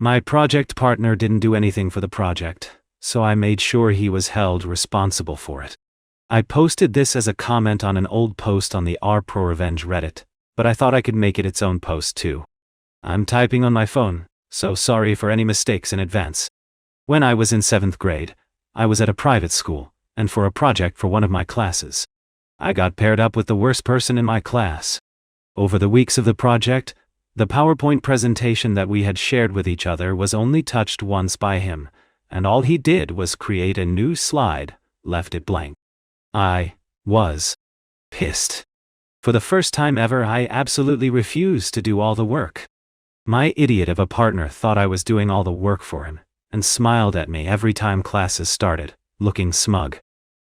My project partner didn't do anything for the project, so I made sure he was held responsible for it. I posted this as a comment on an old post on the R Pro Revenge Reddit, but I thought I could make it its own post too. I'm typing on my phone, so sorry for any mistakes in advance. When I was in 7th grade, I was at a private school, and for a project for one of my classes, I got paired up with the worst person in my class. Over the weeks of the project, the PowerPoint presentation that we had shared with each other was only touched once by him, and all he did was create a new slide, left it blank. I was pissed. For the first time ever, I absolutely refused to do all the work. My idiot of a partner thought I was doing all the work for him, and smiled at me every time classes started, looking smug.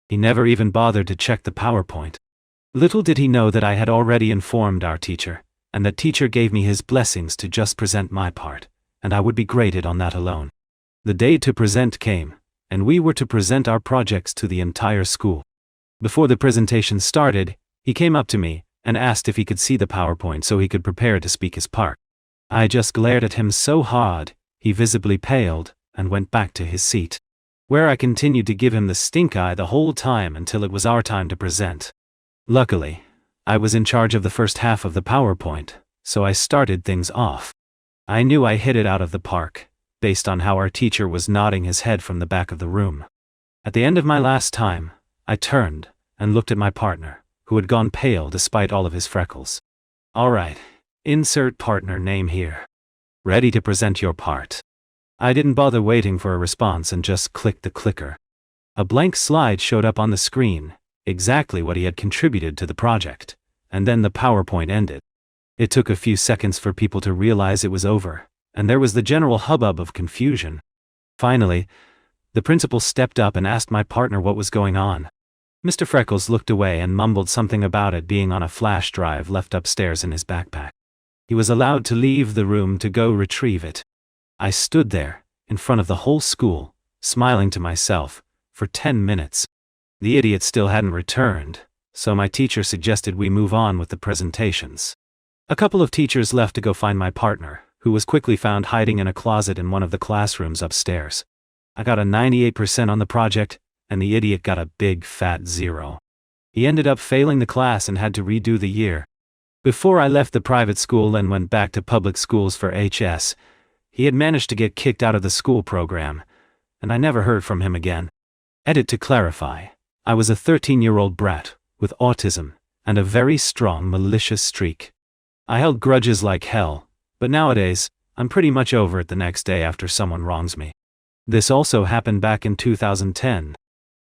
He never even bothered to check the PowerPoint. Little did he know that I had already informed our teacher, and the teacher gave me his blessings to just present my part, and I would be graded on that alone. The day to present came, and we were to present our projects to the entire school. Before the presentation started, he came up to me and asked if he could see the PowerPoint so he could prepare to speak his part. I just glared at him so hard, he visibly paled and went back to his seat, where I continued to give him the stink eye the whole time until it was our time to present. Luckily, I was in charge of the first half of the PowerPoint, so I started things off. I knew I hit it out of the park, based on how our teacher was nodding his head from the back of the room. At the end of my last time, I turned and looked at my partner, who had gone pale despite all of his freckles. Alright, insert partner name here. Ready to present your part. I didn't bother waiting for a response and just clicked the clicker. A blank slide showed up on the screen, exactly what he had contributed to the project, and then the PowerPoint ended. It took a few seconds for people to realize it was over, and there was the general hubbub of confusion. Finally, the principal stepped up and asked my partner what was going on. Mr. Freckles looked away and mumbled something about it being on a flash drive left upstairs in his backpack. He was allowed to leave the room to go retrieve it. I stood there, in front of the whole school, smiling to myself, for 10 minutes. The idiot still hadn't returned, so my teacher suggested we move on with the presentations. A couple of teachers left to go find my partner, who was quickly found hiding in a closet in one of the classrooms upstairs. I got a 98% on the project, and the idiot got a big fat 0. He ended up failing the class and had to redo the year. Before I left the private school and went back to public schools for HS, he had managed to get kicked out of the school program, and I never heard from him again. Edit to clarify, I was a 13-year-old brat, with autism, and a very strong malicious streak. I held grudges like hell, but nowadays, I'm pretty much over it the next day after someone wrongs me. This also happened back in 2010.